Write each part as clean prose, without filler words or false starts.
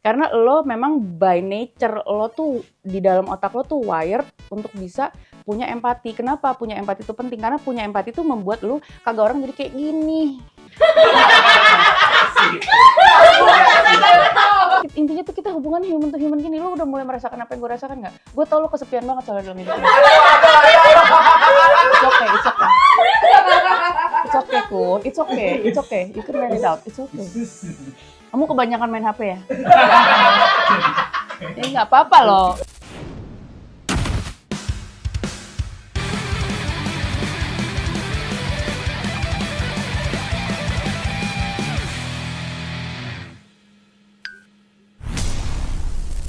Karena lo memang by nature lo tuh di dalam otak lo tuh wired untuk bisa punya empati. Kenapa punya empati itu penting? Karena punya empati itu membuat lo kagak orang jadi kayak gini. Intinya tuh kita hubungan human to human gini. Lo udah mulai merasakan apa yang gue rasakan nggak? Gue tau lo kesepian banget soalnya dalam hidup lo. It's okay. You can let it out. It's okay. Kamu kebanyakan main HP ya? Ya nggak apa-apa loh.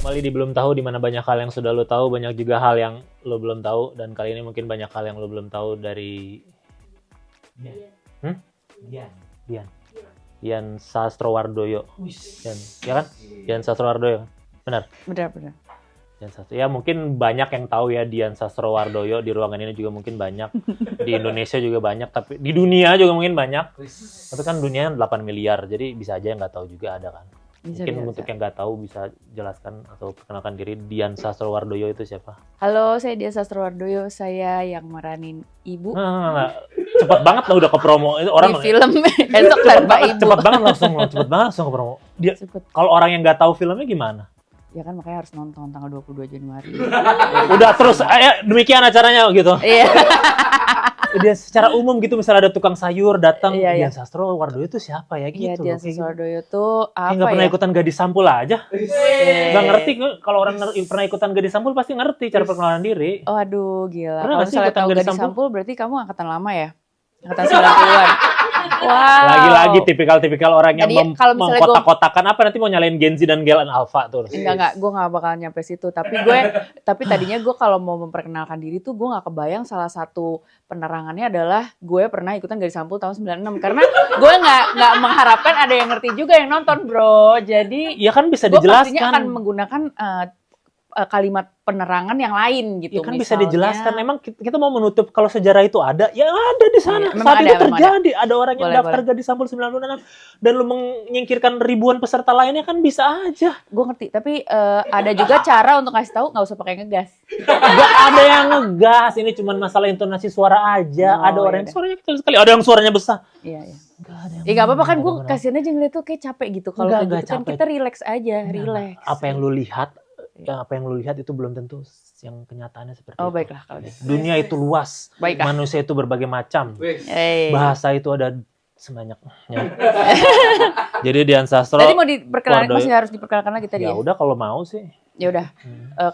Kembali di Belum Tahu, di mana banyak hal yang sudah lo tahu, banyak juga hal yang lo belum tahu, dan kali ini mungkin banyak hal yang lo belum tahu dari Dian Sastrowardoyo. Ya kan? Dian Sastrowardoyo. Benar. Dian Sastro. Ya mungkin banyak yang tahu ya Dian Sastrowardoyo, di ruangan ini juga mungkin banyak. Di Indonesia juga banyak, tapi di dunia juga mungkin banyak. Tapi kan dunia 8 miliar, jadi bisa aja yang nggak tahu juga ada kan. Mungkin untuk yang nggak tahu bisa jelaskan atau perkenalkan diri. Dian Sastrowardoyo itu siapa? Halo, saya Dian Sastrowardoyo. Saya yang meranin ibu. Cepet banget lah udah ke promo. Itu orang di film Esok Tanpa Ibu. Cepet banget langsung ke promo. Dia kalau orang yang nggak tahu filmnya gimana? Ya kan makanya harus nonton tanggal 22 Januari. Udah terus demikian acaranya gitu. Iya. Dia secara umum gitu, misalnya ada tukang sayur datang, Iya. Dian Sastrowardoyo itu siapa ya gitu. Iya, Dian Sastrowardoyo tuh apa nggak pernah ya? ikutan Gadis Sampul aja. Nggak ngerti, kalau orang pernah ikutan Gadis Sampul pasti ngerti cara perkenalan diri. Oh aduh gila. Pernah Kalau nggak sih misalnya ikutan tahu Gadis Gadis Sampul? Sampul berarti kamu angkatan lama ya? Angkatan 90-an. Wow. Lagi-lagi tipikal orang yang Jadi, kalau misalnya mengkotak-kotakan apa nanti mau nyalain Gen Z dan Gen Alpha tuh. Enggak, gue gak bakal nyampe situ. Tapi tadinya gue kalau mau memperkenalkan diri tuh gue gak kebayang salah satu penerangannya adalah gue pernah ikutan Gadis Sampul tahun 96. Karena gue gak mengharapkan ada yang ngerti juga yang nonton bro. Jadi ya kan bisa gue dijelaskan. pastinya akan menggunakan kalimat penerangan yang lain gitu. Ya kan misalnya, bisa dijelaskan. Memang kita mau menutup kalau sejarah itu ada, ya ada di sana. Iya, saat ada, itu terjadi. Ada orang yang daftar boleh. Gadis Sampul 96 dan lu menyingkirkan ribuan peserta lainnya kan bisa aja. Gue ngerti, tapi ada juga cara untuk ngasih tahu nggak usah pakai ngegas. Gak ada yang ngegas, ini cuma masalah intonasi suara aja. Ada orang yang suaranya kecil sekali, ada yang suaranya besar. Iya. Gak apa-apa kan, gue kasihan aja ngeliat tuh kayak capek gitu. Kalau kayak gitu kan kita relax aja, relax. Apa yang lu lihat? Apa yang lu lihat itu belum tentu yang kenyataannya seperti itu. Oh baiklah kalau gitu. Dunia itu luas. Baiklah. Manusia itu berbagai macam. Hey. Bahasa itu ada sebanyaknya. Jadi Dian Sastro. Tadi mau diperkenalkan, masih harus diperkenalkan lagi tadi ya? Ya udah kalau mau sih. Ya udah.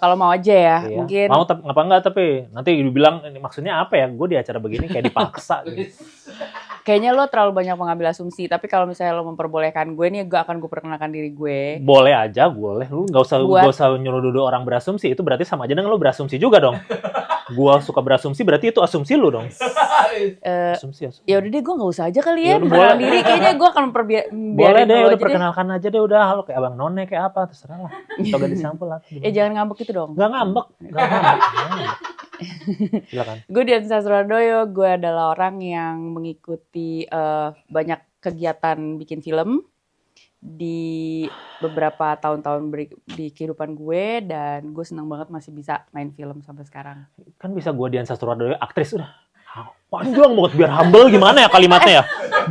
Kalau mau aja ya, iya. mungkin. Mau ngapa enggak, tapi nanti dibilang ini maksudnya apa ya? Gue di acara begini kayak dipaksa gitu. Kayaknya lo terlalu banyak mengambil asumsi, tapi kalau misalnya lo memperbolehkan gue nih, gue akan perkenalkan diri gue. Boleh aja, boleh. Lu nggak usah nyuruh duduk orang berasumsi, itu berarti sama aja dengan lo berasumsi juga dong. Gua suka berasumsi, berarti itu asumsi lu dong. Asumsi. Ya udah deh, gue nggak usah aja kali ya perkenalan diri. Kayaknya gue akan boleh deh, udah perkenalkan aja deh, udah. Halo kayak Abang None kayak apa, terserah lah. Atau Gadis Sampul lah. Jangan ngambek itu dong. Nggak ngambek. Silakan. Gue Dian Sastrowardoyo, gue adalah orang yang mengikuti banyak kegiatan bikin film di beberapa tahun-tahun di kehidupan gue, dan gue senang banget masih bisa main film sampai sekarang. Kan bisa gue Dian Sastrowardoyo aktris udah. Panjang banget, biar humble gimana ya kalimatnya ya?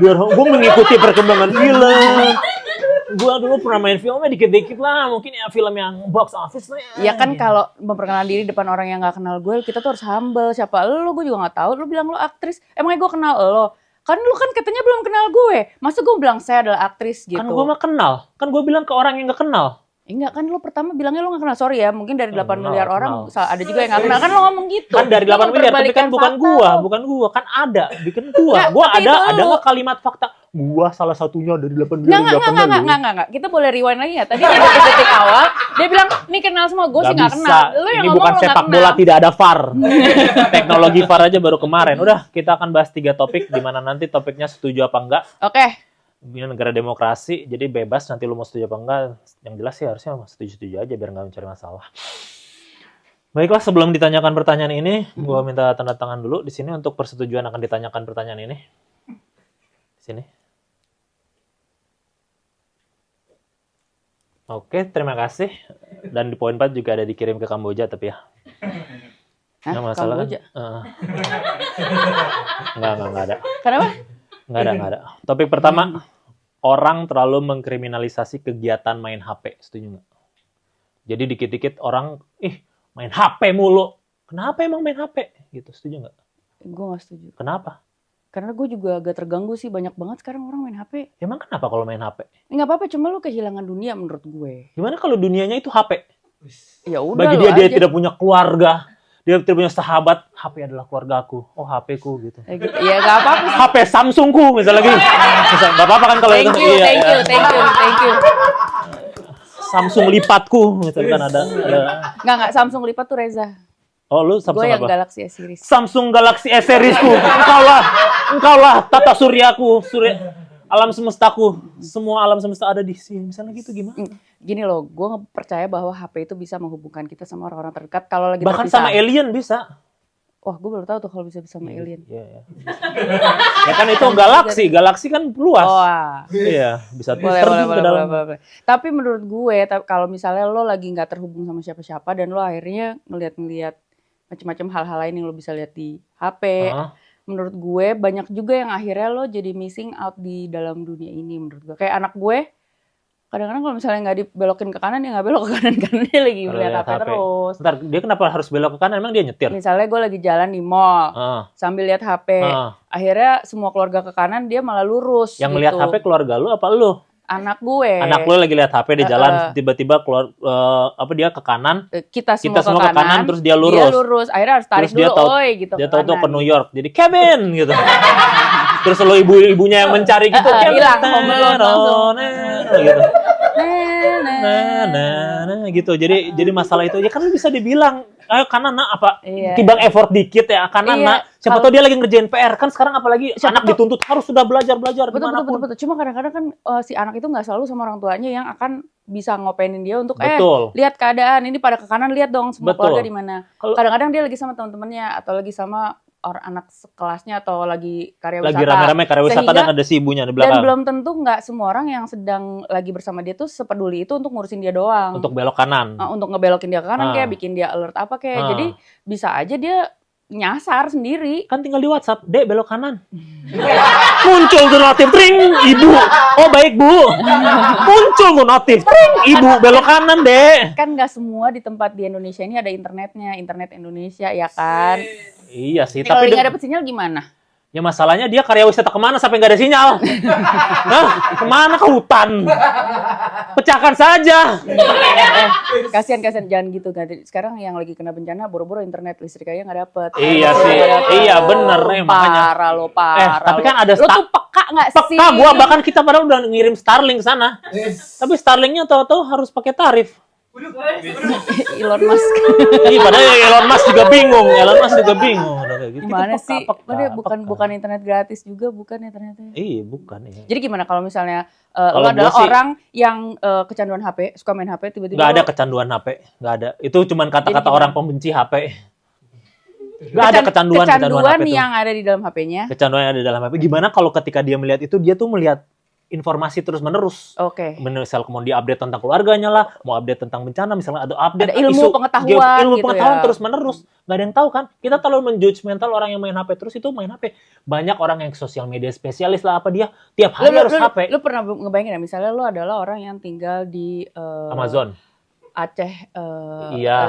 Biar gue mengikuti perkembangan film. Gue dulu pernah main filmnya dikit-dikit lah, mungkin ya film yang box office lah ya. Ya kan kalau memperkenalkan diri depan orang yang gak kenal gue, kita tuh harus humble. Siapa lo, gue juga gak tahu. Lo bilang lo aktris, emangnya gue kenal lo? Kan lu kan katanya belum kenal gue. Masa gue bilang saya adalah aktris gitu? Kan gue mah kenal. Kan gue bilang ke orang yang gak kenal. Enggak, kan lo pertama bilangnya lo gak kenal. Sorry ya, mungkin dari 8 miliar orang ada juga yang gak kenal. Kan lo ngomong gitu. Kan dari 8 miliar, tapi kan bukan gua. Kan ada, bikin gua. Gua ada nggak kalimat fakta? Gua salah satunya dari 8 miliar. Enggak. Kita boleh rewind lagi ya? Tadi di detik awal, dia bilang, nih kenal semua. Gue sih gak kenal. Lo yang ini ngomong bukan lo sepak bola, tidak ada VAR. Teknologi VAR aja baru kemarin. Udah, kita akan bahas 3 topik, di mana nanti topiknya setuju apa enggak. Oke. Ini negara demokrasi, jadi bebas nanti lu mau setuju apa enggak. Yang jelas sih harusnya setuju-setuju aja biar nggak mencari masalah. Baiklah, sebelum ditanyakan pertanyaan ini, gua minta tanda tangan dulu di sini untuk persetujuan akan ditanyakan pertanyaan ini. Di sini. Oke, terima kasih. Dan di poin 4 juga ada dikirim ke Kamboja tapi ya. Hah, masalah Kamboja? Kan, enggak ada. Kenapa? Enggak ada. Topik pertama, orang terlalu mengkriminalisasi kegiatan main HP. Setuju nggak? Jadi dikit-dikit orang, main HP mulu. Kenapa emang main HP? Gitu, setuju nggak? Gue nggak setuju. Kenapa? Karena gue juga agak terganggu sih, banyak banget sekarang orang main HP. Emang kenapa kalau main HP? Nggak apa-apa, cuma lu kehilangan dunia menurut gue. Gimana kalau dunianya itu HP? Ya udah. Bagi dia tidak punya keluarga, dia tidak punya sahabat, HP adalah keluargaku. Oh, HP ku gitu. Gitu. Ya nggak apa-apa sih. HP Samsungku misalnya lagi. Nggak apa-apa kan kalau itu. Thank you. Samsung lipatku misalkan ada. Nggak Samsung lipat tuh Reza. Oh, lu Samsung gue yang apa? Galaxy S series. Samsung Galaxy S seriesku. Engkau lah tata suryaku, alam semestaku. Semua alam semesta ada di sini. Misalnya gitu gimana? Gini loh, gue percaya bahwa HP itu bisa menghubungkan kita sama orang-orang terdekat kalau lagi bahkan terpisah. sama alien bisa. Wah, gue baru tahu tuh kalau bisa sama alien. Iya. Ya kan itu galaksi kan luas. Oh, iya, bisa boleh. ke dalam. Tapi menurut gue, kalau misalnya lo lagi nggak terhubung sama siapa-siapa dan lo akhirnya ngeliat macam-macam hal-hal lain yang lo bisa lihat di HP. Menurut gue banyak juga yang akhirnya lo jadi missing out di dalam dunia ini menurut gue. Kayak anak gue, kadang-kadang kalau misalnya nggak dibelokin ke kanan, dia nggak belok ke kanan karena dia lagi melihat HP terus. Bentar, dia kenapa harus belok ke kanan? Emang dia nyetir? Misalnya gue lagi jalan di mall, sambil lihat HP. Akhirnya semua keluarga ke kanan, dia malah lurus. Yang gitu. ngelihat HP keluarga lu apa lu? Anak gue. Anak lu lagi lihat HP di jalan, tiba-tiba keluar dia ke kanan. Kita semua ke kanan, terus dia lurus. Akhirnya harus tarik terus dulu, gitu. Dia tahu tuh ke New York. Jadi Kevin gitu. Terus lo ibunya yang mencari gitu, hilang home alone langsung. Gitu. Gitu. Jadi masalah itu ya kan bisa dibilang, ayo kanan nak apa? Timbang effort dikit ya kanan nak. Siapa tahu dia lagi ngerjain PR kan sekarang apalagi anak dituntut harus sudah belajar betul. Cuma kadang-kadang kan si anak itu nggak selalu sama orang tuanya yang akan bisa ngopenin dia untuk lihat keadaan ini pada ke kanan, lihat dong semua keluarga di mana. Kadang-kadang dia lagi sama teman-temannya atau lagi sama anak sekelasnya atau lagi karya wisata. Lagi rame-rame karya wisata dan ada si ibunya di belakang. Dan belum tentu nggak semua orang yang sedang lagi bersama dia tuh sepeduli itu untuk ngurusin dia doang. Untuk belok kanan. Untuk ngebelokin dia ke kanan kayak bikin dia alert apa kayak. Jadi bisa aja dia nyasar sendiri. Kan tinggal di WhatsApp, Dek belok kanan. Muncul tuh notif, ring, ibu. Oh baik bu. Muncul tuh notif, ring, ibu belok kanan Dek. Kan nggak semua di tempat di Indonesia ini ada internetnya, internet Indonesia ya kan. Iya sih. Tapi kalau nggak dapet sinyal gimana? Ya masalahnya dia karya wisata kemana sampai nggak ada sinyal? Kemana ke hutan? Pecahkan saja. Kasihan jangan gitu kan. Sekarang yang lagi kena bencana boro-boro internet listrik aja nggak dapet. Iya sih. Iya bener makanya. Parah. Tapi kan ada lo tuh peka nggak sih? Peka gua bahkan kita padahal udah ngirim Starlink sana. Tapi Starlinknya tahu-tahu harus pakai tarif. Elon Musk. Iya, padahal Elon Musk juga bingung. Gimana sih? Bukan internet gratis juga, bukan internetnya. Iya, bukan. Iya. Jadi gimana kalau misalnya lo adalah orang yang kecanduan HP, suka main HP, tiba-tiba nggak ada kecanduan HP, nggak ada. Itu cuma kata-kata orang pembenci HP. Nggak ada kecanduan HP yang ada di dalam HP-nya. Kecanduan yang ada di dalam HP. Gimana kalau ketika dia melihat itu, dia tuh melihat informasi terus menerus. Oke. Misal mau diupdate tentang keluarganya lah, mau update tentang bencana, misalnya ada update ada ilmu pengetahuan pengetahuan terus menerus. Nggak ada yang tahu kan? Kita terlalu menjudgmental orang yang main HP terus itu main HP. Banyak orang yang sosial media spesialis lah apa dia tiap hari harus HP. Lu pernah ngebayangin ya misalnya lu adalah orang yang tinggal di Amazon, Aceh,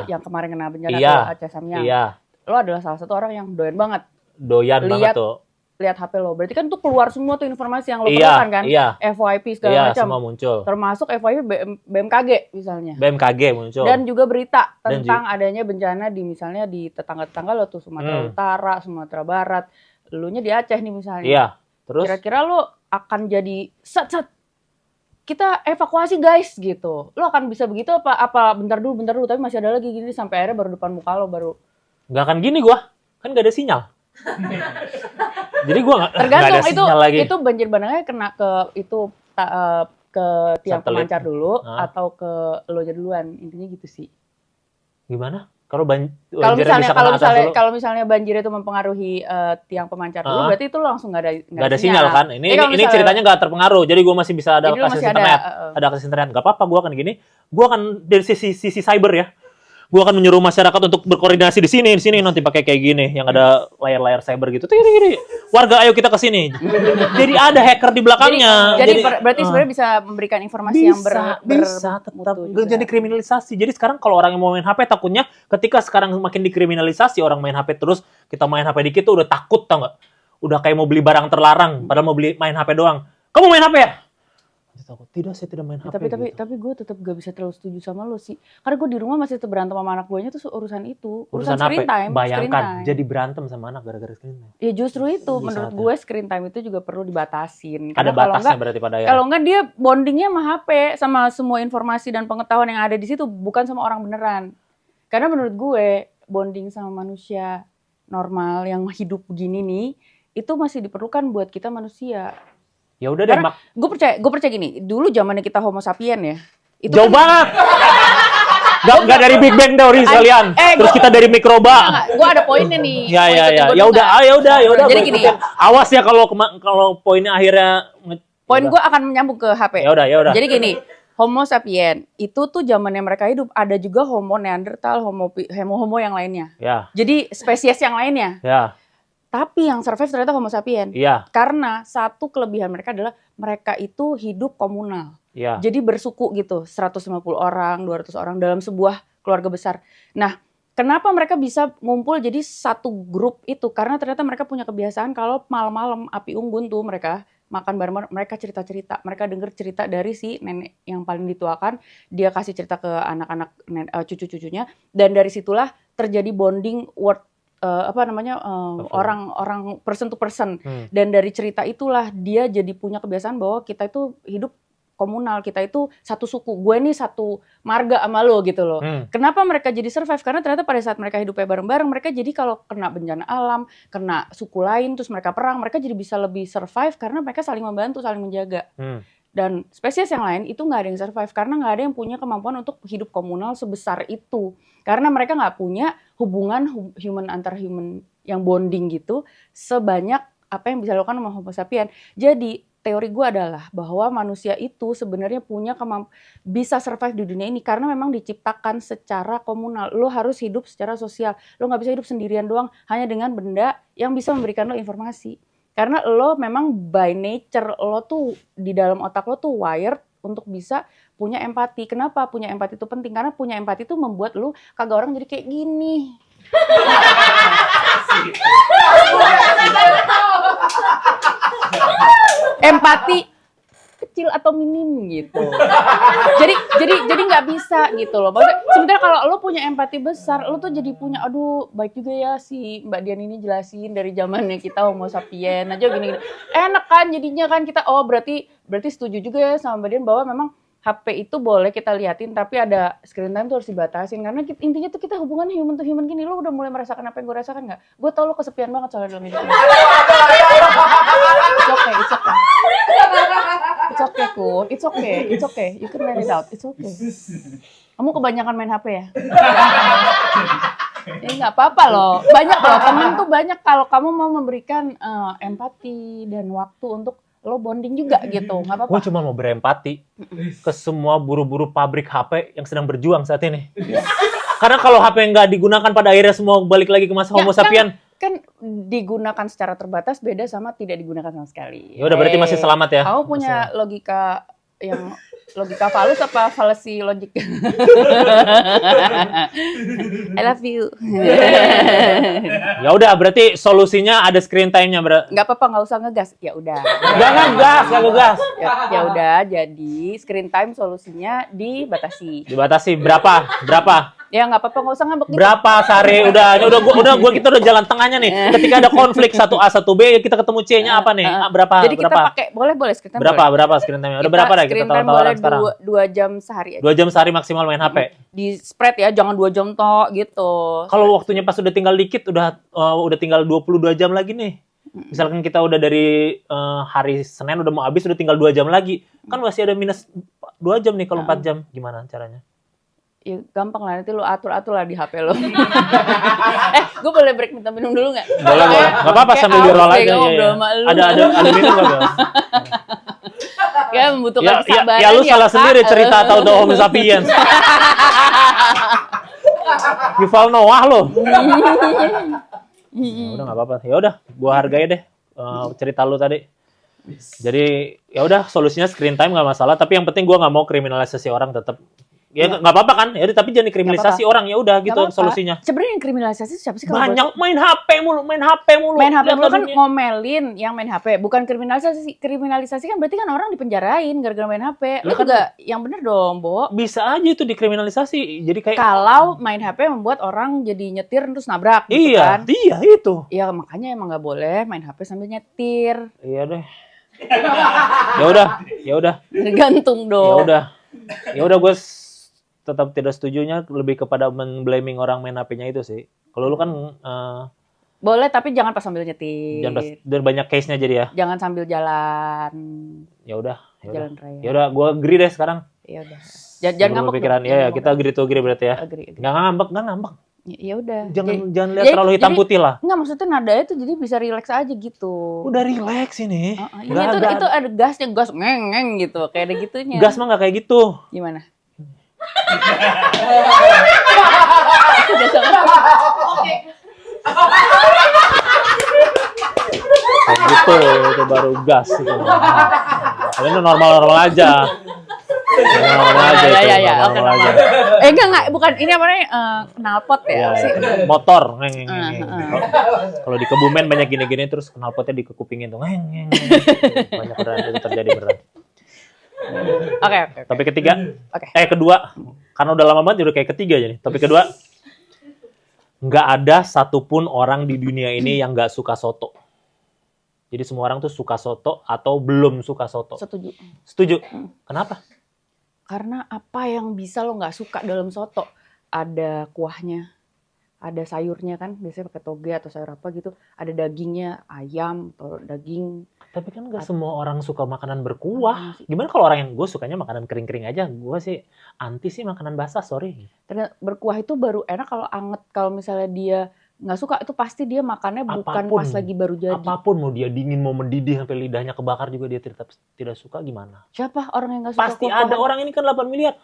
yang kemarin kena bencana Aceh Samyang. Iya. Lu adalah salah satu orang yang doyan banget. Banget tuh. Lihat HP lo. Berarti kan tuh keluar semua tuh informasi yang lo perlukan kan? Iya. FYP segala macam. Semua muncul. Termasuk FYP BMKG misalnya. BMKG muncul. Dan juga berita tentang adanya bencana di misalnya di tetangga-tetangga lo tuh Sumatera Utara, Sumatera Barat. Elunya di Aceh nih misalnya. Iya. Terus kira-kira lo akan jadi kita evakuasi guys gitu. Lo akan bisa begitu apa bentar dulu tapi masih ada lagi gini sampai akhirnya baru depan muka lo baru. Nggak akan gini gua. Kan nggak ada sinyal. Jadi gue nggak ada sinyal lagi. Itu banjir bandangnya kena ke tiang pemancar dulu atau ke lo aja duluan, intinya gitu sih. Gimana? Kalau kalau misalnya banjir itu mempengaruhi tiang pemancar dulu, berarti itu lo langsung nggak ada sinyal kan? Ini ceritanya nggak terpengaruh, jadi gue masih bisa ada akses internet. Ada akses internet, nggak apa-apa. Gue akan gini, gue akan dari sisi cyber ya. Gue akan menyuruh masyarakat untuk berkoordinasi di sini nanti pakai kayak gini, yang ada layar-layar cyber gitu. Gini. Warga ayo kita ke sini. Jadi ada hacker di belakangnya. Jadi berarti sebenarnya bisa memberikan informasi yang bisa tetap jadi kriminalisasi. Jadi sekarang kalau orang yang mau main HP takutnya ketika sekarang makin dikriminalisasi orang main HP terus, kita main HP dikit tuh udah takut tau nggak? Udah kayak mau beli barang terlarang padahal mau main HP doang. Kamu main HP ya? Tidak, saya tidak main HP. Tapi gue tetap gak bisa terlalu setuju sama lo sih. Karena gue di rumah masih tetap berantem sama anak guanya tuh urusan itu. Urusan screen time. Bayangkan jadi berantem sama anak gara-gara screen time. Ya justru itu menurut gue screen time itu juga perlu dibatasin. Ada batasnya berarti pada ya. Kalau enggak dia bondingnya sama HP, sama semua informasi dan pengetahuan yang ada di situ, bukan sama orang beneran. Karena menurut gue bonding sama manusia normal yang hidup begini nih, itu masih diperlukan buat kita manusia. Ya udah deh, gue percaya gini, dulu zamannya kita Homo sapien ya. Itu jauh banget. Gak dari Big Bang teori sekalian. Terus kita dari mikroba. Gue ada poinnya nih. Ya udah. Jadi gini. Awas ya kalau poinnya akhirnya. Poin gue akan menyambung ke HP. Ya udah. Jadi gini, Homo sapien itu tuh zamannya mereka hidup, ada juga Homo Neanderthal, Homo yang lainnya. Ya. Jadi spesies yang lainnya. Ya. Tapi yang survive ternyata Homo sapien. Iya. Karena satu kelebihan mereka adalah mereka itu hidup komunal. Iya. Jadi bersuku gitu, 150 orang, 200 orang dalam sebuah keluarga besar. Nah, kenapa mereka bisa ngumpul jadi satu grup itu? Karena ternyata mereka punya kebiasaan kalau malam-malam api unggun tuh mereka makan bareng-bareng, mereka cerita-cerita. Mereka dengar cerita dari si nenek yang paling dituakan, dia kasih cerita ke anak-anak cucu-cucunya, dan dari situlah terjadi bonding orang person to person. Dan dari cerita itulah dia jadi punya kebiasaan bahwa kita itu hidup komunal, kita itu satu suku, gue nih satu marga sama lo gitu loh. Kenapa mereka jadi survive? Karena ternyata pada saat mereka hidupnya bareng-bareng, mereka jadi kalau kena bencana alam, kena suku lain, terus mereka perang, mereka jadi bisa lebih survive karena mereka saling membantu, saling menjaga. Dan spesies yang lain itu nggak ada yang survive karena nggak ada yang punya kemampuan untuk hidup komunal sebesar itu. Karena mereka nggak punya hubungan human antar human yang bonding gitu sebanyak apa yang bisa dilakukan sama Homo sapien. Jadi teori gue adalah bahwa manusia itu sebenarnya punya bisa survive di dunia ini karena memang diciptakan secara komunal. Lo harus hidup secara sosial. Lo nggak bisa hidup sendirian doang hanya dengan benda yang bisa memberikan lo informasi. Karena lo memang by nature lo tuh di dalam otak lo tuh wired untuk bisa punya empati. Kenapa punya empati itu penting? Karena punya empati itu membuat lo kagak orang jadi kayak gini. Empati kecil atau minim gitu. Jadi nggak bisa gitu loh. Maksudnya sebenarnya kalau lo punya empati besar, lo tuh jadi punya baik juga ya si Mbak Dian ini jelasin dari zamannya kita Homo sapien aja gini. Enak kan jadinya kan kita berarti setuju juga ya sama Mbak Dian bahwa memang HP itu boleh kita liatin tapi ada screen time tuh harus dibatasin karena intinya tuh kita hubungan human to human gini. Lo udah mulai merasakan apa yang gue rasakan nggak? Gue tau lo kesepian banget soalnya dalam hidup lo. It's okay. You can let it out. It's okay. Kamu kebanyakan main HP ya? Ya nggak apa-apa loh. Banyak loh temen tuh banyak kalau kamu mau memberikan empati dan waktu untuk lo bonding juga gitu, nggak apa-apa. Gue cuma mau berempati ke semua buru-buru pabrik HP yang sedang berjuang saat ini. Karena kalau HP nggak digunakan pada akhirnya semua balik lagi ke masa Homo sapien. Kan digunakan secara terbatas beda sama tidak digunakan sama sekali. Ya udah berarti masih selamat ya. Kamu punya logika yang logika falus apa fallacy logic? I love you. Ya udah berarti solusinya ada screen time-nya Nggak apa-apa, nggak usah ngegas. Ya udah. Jangan ngegas. Ya udah, jadi screen time solusinya dibatasi. Dibatasi berapa? Ya nggak apa-apa, nggak usah ngambek gitu. Berapa sehari? Kita udah jalan tengahnya nih. Ketika ada konflik 1A 1B kita ketemu C-nya apa nih? Berapa? Jadi kita pakai boleh screen time. Berapa screen time-nya? Udah berapa dah kita tahu-tahu sekarang? 2 jam sehari aja. 2 jam sehari maksimal main HP. Di spread ya, jangan 2 jam tok gitu. Kalau waktunya pas udah tinggal dikit udah tinggal 22 jam lagi nih. Misalkan kita udah dari hari Senin udah mau habis udah tinggal 2 jam lagi. Kan masih ada minus 2 jam nih kalau 4 jam. Gimana caranya? Ya gampang lah, nanti lu atur-atur lah di HP lo. Gue boleh break minta minum dulu nggak? Boleh. Nggak apa-apa sambil di roll aja. Ya. Ada minum nggak, Bel? Kayak membutuhkan kesabaran. Ya lu salah sendiri cerita atau The Homo Sapiens. Yuval Noah lo. Udah nggak apa-apa. Ya udah, gua hargai deh cerita lu tadi. Jadi ya udah, solusinya screen time nggak masalah. Tapi yang penting gua nggak mau kriminalisasi orang tetap. Ya nggak apa-apa kan? Ya tapi jangan kriminalisasi orang, ya udah gitu solusinya. Sebenarnya yang kriminalisasi siapa sih? Banyak main HP mulu. Main HP mulu kan ngomelin yang main HP, bukan kriminalisasi. Kriminalisasi kan berarti kan orang dipenjarain gara-gara main HP. Lu juga yang bener dong, Bo. Bisa aja itu dikriminalisasi. Jadi kayak kalau main HP membuat orang jadi nyetir terus nabrak gitu kan. Iya itu. Iya, makanya emang nggak boleh main HP sambil nyetir. Iya deh. Ya udah. Tergantung dong. Ya udah gue tetap tidak setujunya lebih kepada men-blaming orang main HP-nya itu sih. Kalau lu kan boleh, tapi jangan pas sambil nyetir. Dan banyak case-nya jadi ya. Jangan sambil jalan. Ya udah. Jalan raya. Ya udah, gue agree deh sekarang. Ya udah. Jangan ngambek. Pikiran. Ya, kita agree to agree berarti ya. Agree. Enggak ngambek. Ya udah. Jangan lihat terlalu hitam putih lah. Enggak, maksudnya nadanya tuh jadi bisa relax aja gitu. Udah relax ini. Itu ada gasnya, gas ngeng gitu, kayak ada gitunya. Gas mah nggak kayak gitu. Gimana? Kayak gitu, itu baru gas itu. Ini normal aja. Normal aja. Enggak, bukan ini apa namanya? Knalpot ya? Motor. Kalau di Kebumen banyak gini-gini terus knalpotnya dikekupingin tuh. Banyak orang itu terjadi beneran. Oke. Topik ketiga. Kedua. Karena udah lama banget udah kayak ketiga aja nih. Topik kedua. Nggak ada satupun orang di dunia ini yang nggak suka soto. Jadi semua orang tuh suka soto atau belum suka soto. Setuju. Kenapa? Karena apa yang bisa lo nggak suka dalam soto? Ada kuahnya, ada sayurnya kan, biasanya pakai toge atau sayur apa gitu. Ada dagingnya, ayam atau daging. Tapi kan nggak semua orang suka makanan berkuah. Gimana kalau orang yang gue sukanya makanan kering-kering aja? Gue sih anti sih makanan basah, sorry. Karena berkuah itu baru enak kalau anget. Kalau misalnya dia nggak suka, itu pasti dia makannya bukan pas lagi baru jadi. Apapun, mau dia dingin, mau mendidih sampai lidahnya kebakar juga dia tidak suka, gimana? Siapa orang yang nggak suka? Pasti ada orang, ini kan 8 miliar.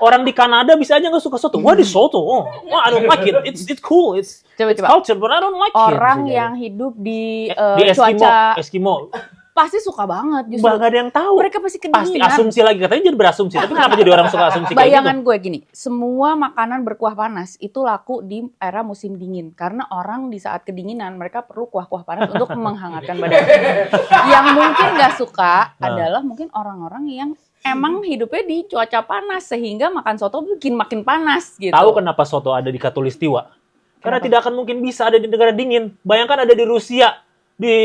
Orang di Kanada bisa aja nggak suka soto. What is soto? Oh, I don't like it. It's cool. It's culture, but I don't like it. Orang yang hidup di Eskimo. Pasti suka banget. Justru nggak ada yang tahu. Mereka pasti kedinginan. Pasti asumsi lagi, katanya jadi berasumsi. Tapi kenapa jadi orang suka asumsi kayak gitu? Bayangan gue gini, semua makanan berkuah panas itu laku di era musim dingin. Karena orang di saat kedinginan mereka perlu kuah-kuah panas untuk menghangatkan badan. Yang mungkin nggak suka adalah mungkin orang-orang yang emang hidupnya di cuaca panas sehingga makan soto bikin makin panas gitu. Tahu kenapa soto ada di Khatulistiwa? Karena tidak akan mungkin bisa ada di negara dingin. Bayangkan ada di Rusia, di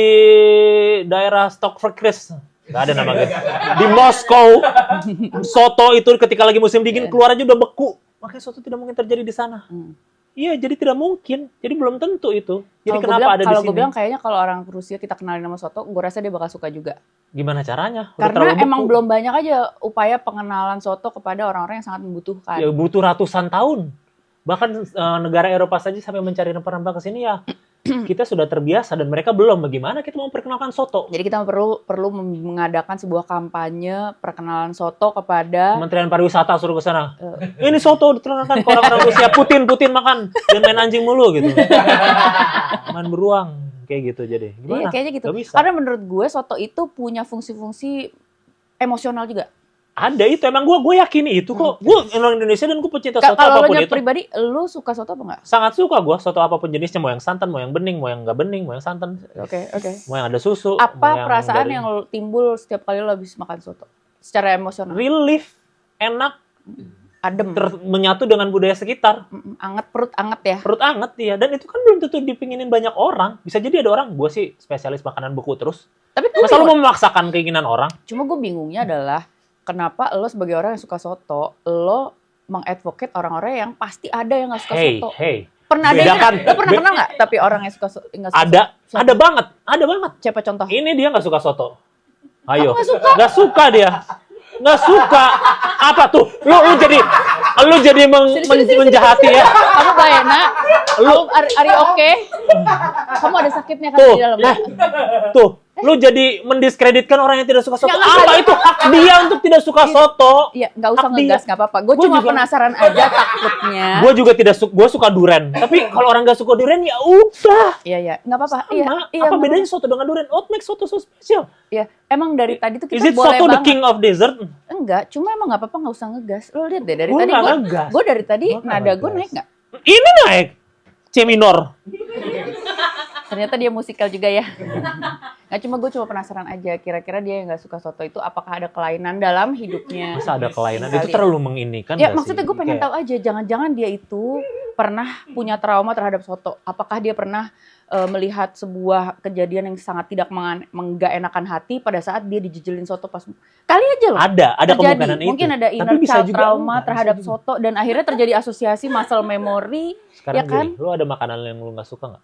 daerah Stockforkres, nggak ada nama gitu. Di Moskow, soto itu ketika lagi musim dingin keluar aja udah beku. Makanya soto tidak mungkin terjadi di sana. Iya, jadi tidak mungkin. Jadi belum tentu itu. Jadi kenapa ada di sini? Kalau gue bilang kayaknya kalau orang Rusia kita kenalin nama soto, gue rasa dia bakal suka juga. Gimana caranya? Karena emang belum banyak aja upaya pengenalan soto kepada orang-orang yang sangat membutuhkan. Ya butuh ratusan tahun. Bahkan negara Eropa saja sampai mencari rempah-rempah ke sini ya. Kita sudah terbiasa dan mereka belum. Bagaimana kita mau perkenalkan soto? Jadi kita perlu mengadakan sebuah kampanye perkenalan soto kepada Kementerian Pariwisata, suruh ke sana. Ini soto diterangkan ke orang-orang Rusia. Putin makan dan main anjing mulu gitu. Main beruang kayak gitu jadi. Gimana? Iya, kayaknya gitu. Karena menurut gue soto itu punya fungsi-fungsi emosional juga. Ada itu, emang gue yakin itu kok. Gue orang Indonesia dan gue pecinta soto apapun itu. Kalau pribadi, lu suka soto apa enggak? Sangat suka gue, soto apapun jenisnya. Mau yang santan, mau yang bening, mau yang nggak bening, mau yang santan. Oke. Mau yang ada susu. Apa perasaan yang timbul setiap kali lo habis makan soto? Secara emosional. Relief, enak, adem. Menyatu dengan budaya sekitar. Perut anget ya? Perut anget, iya. Dan itu kan belum tentu dipinginin banyak orang. Bisa jadi ada orang, gue sih spesialis makanan beku terus. Tapi masa lo mau memaksakan keinginan orang? Cuma gue bingungnya adalah, kenapa lo sebagai orang yang suka soto, lo mengadvocate orang-orang yang pasti ada yang nggak suka soto? Pernah ada yang lo pernah kenal nggak? Tapi orang yang suka soto? Ada banget. Siapa contoh? Ini dia nggak suka soto. Ayo. Nggak suka? Nggak suka dia. Nggak suka. Apa tuh? Lu jadi Lu jadi menjahati ya. Kamu Bayana, lu are you okay? Kamu ada sakitnya kan di dalam. Tuh, lu jadi mendiskreditkan orang yang tidak suka soto. Apa itu hak dia untuk tidak suka soto? Iya, nggak usah ngegas, nggak apa-apa. Gue cuma penasaran aja takutnya. Gue juga gue suka duren. Tapi kalau orang nggak suka duren ya udah. Iya, nggak apa-apa. Iya, apa bedanya soto dengan duren? What makes soto so special? Iya, emang dari tadi tuh kita boleh banget. Is it soto the king of dessert? Enggak, cuma emang nggak apa-apa, nggak usah ngegas. Lo lihat deh dari tadi gue dari tadi nada gue naik nggak? Ini naik. C minor. Ternyata dia musikal juga ya. Nggak, gue cuma penasaran aja. Kira-kira dia yang nggak suka soto itu apakah ada kelainan dalam hidupnya? Masa ada kelainan? Itu terlalu menginikan. Ya maksudnya gue pengen tahu aja. Jangan-jangan dia itu pernah punya trauma terhadap soto. Apakah dia pernah melihat sebuah kejadian yang sangat tidak menggak enakan hati pada saat dia dijejelin soto pas kali aja loh. Ada kemungkinan itu. Mungkin ada inner child trauma terhadap soto dan akhirnya terjadi asosiasi muscle memory. Sekarang ya kan? Gini, lu ada makanan yang lu nggak suka nggak?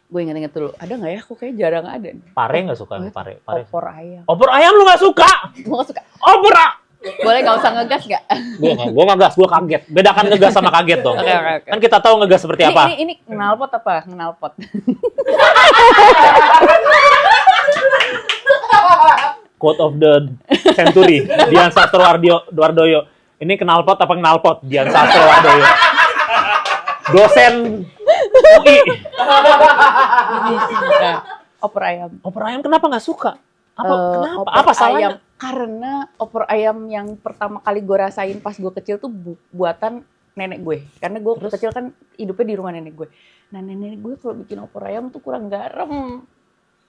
Gue inget-inget dulu, ada nggak ya? Kok kayak jarang ada. Pare nggak suka? Pare. Opor ayam. Opor ayam lu nggak suka? Gue nggak suka. Opor boleh nggak usah ngegas nggak? Gue ngegas, gue kaget. Bedakan ngegas sama kaget dong. Okay. Kan kita tahu ngegas seperti apa. Ini knalpot apa? Knalpot. Quote of the century, Dian Sastrowardoyo. Ini knalpot apa knalpot? Dian Sastrowardoyo. Dosen UI. Opor ayam. Opor ayam kenapa nggak suka? Kenapa? Apa salahnya? Ayam. Karena opor ayam yang pertama kali gue rasain pas gue kecil tuh buatan nenek gue. Karena gue kecil kan hidupnya di rumah nenek gue. Nah nenek gue kalau bikin opor ayam tuh kurang garam.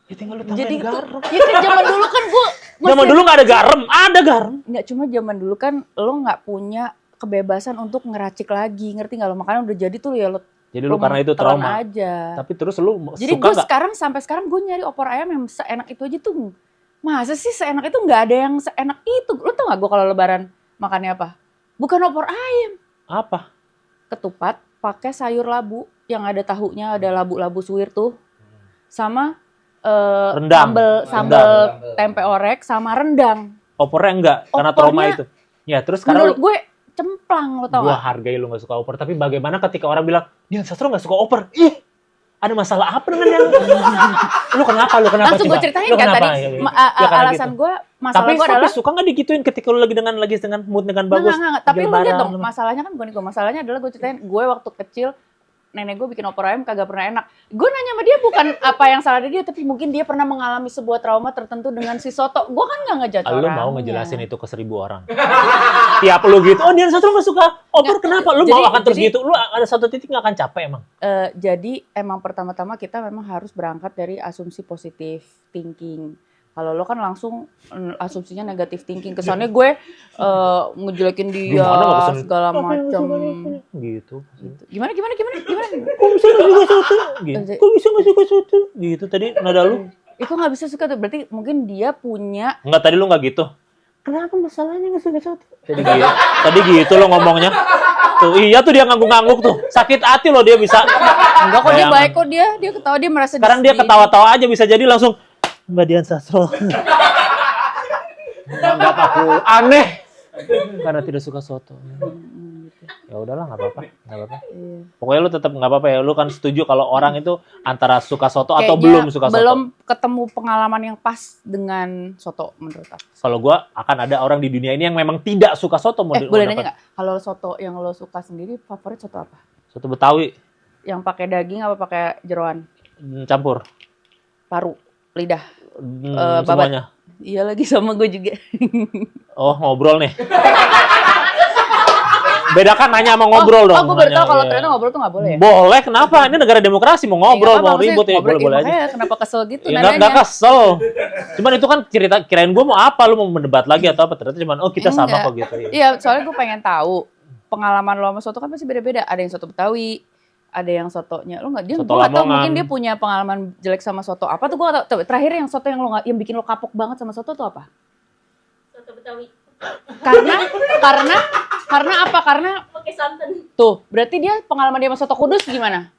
Ya tinggal lu tambahin garam. Ya kan zaman dulu kan gue. Zaman dulu nggak ada garam, ada garam. Nggak, cuma zaman dulu kan lo nggak punya kebebasan untuk ngeracik lagi, ngerti nggak lo? Makanya udah jadi tuh ya lo. Jadi lu karena itu trauma aja. Tapi terus lu jadi suka gue sampai sekarang gue nyari opor ayam yang seenak itu aja tuh. Masa sih seenak itu nggak ada yang seenak itu? Lu tau nggak gue kalau lebaran makannya apa? Bukan opor ayam. Apa? Ketupat pakai sayur labu yang ada tahunya, ada labu-labu suwir tuh. Sama rendang. Sambal tempe orek sama rendang. Opornya enggak karena trauma itu. Ya, terus menurut gue cemplang, lo tau gak? Gue hargai lu gak suka opor, tapi bagaimana ketika orang bilang, Dian Sastro gak suka opor? Ih, ada masalah apa dengan yang... Lu kenapa? Langsung gue ceritain kan tadi, alasan gue, masalah gue adalah... Tapi suka gak digituin ketika lu lagi dengan mood dengan bagus? Enggak. Tapi lu lihat dong, masalahnya kan bukan gue. Masalahnya adalah gue ceritain, gue waktu kecil, nenek gue bikin opor ayam kagak pernah enak. Gue nanya sama dia bukan apa yang salah dari dia, tapi mungkin dia pernah mengalami sebuah trauma tertentu dengan si soto. Gue kan gak ngejudge orang. Lu mau ngejelasin itu ke 1000 orang? Tiap lu gitu, oh Dian Sastro gak suka opor, kenapa? Lu mau akan terus gitu? Lu ada satu titik gak akan capek emang? Jadi emang pertama-tama kita memang harus berangkat dari asumsi positif thinking. Kalau lo kan langsung asumsinya negatif thinking, kesannya gue ngejelekin dia segala macam. Gitu. Gimana? Kok bisa gak suka soto? Gitu. Kok bisa gak suka soto? Gitu tadi nada lu. Kok gak bisa suka tuh? Berarti mungkin dia punya... Enggak, tadi lu gak gitu. Kenapa masalahnya gak suka soto? Tadi gitu lo ngomongnya. Tuh, iya tuh dia ngangguk-ngangguk tuh. Sakit hati loh dia bisa. Enggak kok, dia baik kok, dia ketawa, dia merasa... Sekarang dia ketawa-tawa aja bisa jadi langsung... Mbak Dian Sastro. Menganggap aku aneh karena tidak suka soto. Ya udahlah, nggak apa-apa. Pokoknya lu tetap nggak apa-apa ya. Lu kan setuju kalau orang itu antara suka soto atau belum suka soto. Belum ketemu pengalaman yang pas dengan soto menurut aku. Kalau gua akan ada orang di dunia ini yang memang tidak suka soto. Boleh nanya nggak? Kalau soto yang lo suka sendiri, favorit soto apa? Soto Betawi. Yang pakai daging apa pakai jeroan? Campur. Paru, lidah. Semuanya. Iya lagi sama gue juga. Oh, ngobrol nih. Bedakan nanya sama ngobrol dong. Gue baru tahu kalau ternyata ngobrol tuh nggak boleh ya? Boleh, kenapa? Ini negara demokrasi, mau ngobrol, mau ribut ya boleh-boleh aja. Kenapa kesel gitu nadanya? Nggak kesel. Cuman itu kan cerita, kirain gue mau apa, lu mau mendebat lagi atau apa? Ternyata cuman, kita sama kok gitu. Iya, soalnya gue pengen tahu pengalaman lo sama soto kan pasti beda-beda. Ada yang soto Betawi, ada yang sotonya lo nggak, dia gue nggak tahu, mungkin dia punya pengalaman jelek sama soto apa tuh, gue nggak tahu. Terakhir yang soto yang lo nggak, yang bikin lo kapok banget sama soto tuh apa? Soto Betawi. Karena apa? Karena pakai santan. Tuh, berarti dia pengalaman dia sama soto Kudus gimana?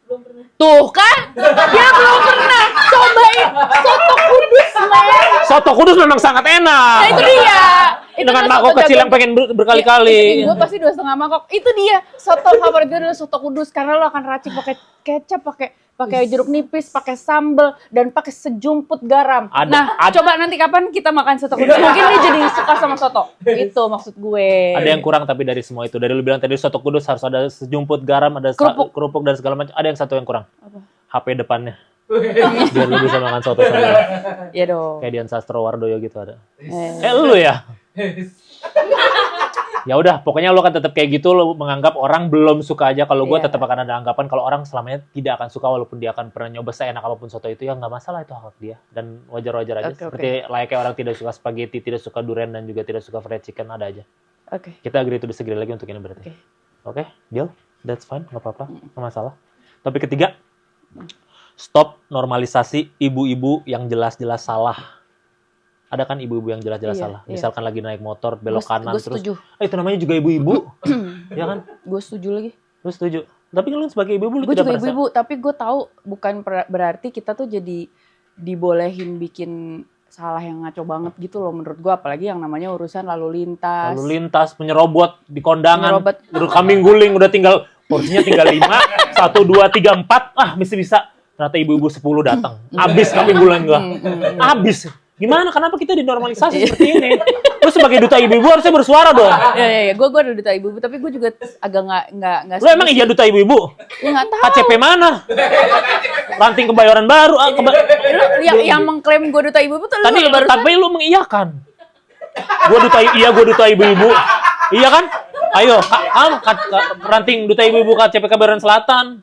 Belum pernah. Tuh kan, dia belum pernah cobain soto Kudus, men. Soto Kudus memang sangat enak. Nah itu dia. dengan tuh mangkok soto kecil jago. yang pengen berkali-kali. Gue pasti 2,5 mangkok. Itu dia soto favorit gue adalah soto Kudus karena lo akan racik pakai kecap, pakai jeruk nipis, pakai sambal dan pakai sejumput garam. Coba nanti kapan kita makan soto Kudus mungkin dia jadi suka sama soto. Itu maksud gue. Ada yang kurang tapi dari semua itu. Dari lu bilang tadi soto Kudus harus ada sejumput garam, ada kerupuk dan segala macam. Ada yang satu yang kurang. Apa? HP depannya. Biar lu bisa makan soto sama. Iya dong. Kayak Dian Sastrowardoyo gitu ada. Lu ya? Ya udah, pokoknya lo kan tetap kayak gitu, lo menganggap orang belum suka aja. Kalau gue tetap akan ada anggapan kalau orang selamanya tidak akan suka walaupun dia akan pernah nyoba seenak apapun soto itu, ya nggak masalah, itu hak dia dan wajar-wajar aja. Seperti layaknya orang tidak suka spaghetti, tidak suka durian dan juga tidak suka fried chicken, ada aja. Kita agree to disagree lagi untuk ini berarti. Oke, deal, that's fine, nggak apa-apa, nggak masalah. Topik ketiga, stop normalisasi ibu-ibu yang jelas-jelas salah. Ada kan ibu-ibu yang jelas-jelas salah. Misalkan lagi naik motor, belok kanan terus. Setuju. Itu namanya juga ibu-ibu. Ya kan? Gue setuju lagi. Lu setuju? Tapi lu sebagai ibu-ibu lu Gue tidak juga merasa... ibu-ibu, tapi gue tahu bukan berarti kita tuh jadi dibolehin bikin salah yang ngaco banget gitu loh menurut gue. Apalagi yang namanya urusan lalu lintas. Lalu lintas, menyerobot di kondangan. Menyerobot. Udah kambing guling, udah tinggal, porsinya tinggal 5, 1, 2, 3, 4. Mesti bisa. Ternyata ibu-ibu 10 datang. Abis kambing guling gua. Abis. Gimana? Kenapa kita dinormalisasi seperti ini? Lu sebagai duta ibu-ibu harusnya bersuara dong. Iya. Gue ada duta ibu-ibu, tapi gue juga agak nggak. Lu emang iya duta ibu-ibu? Ya nggak tahu. KCP mana? Ranting Kebayoran Baru. Yang mengklaim gue duta ibu-ibu tuh tapi lu mengiyakan. Gue duta ibu-ibu. Iya kan? Ayo, ranting duta ibu-ibu KCP Kebayoran Selatan.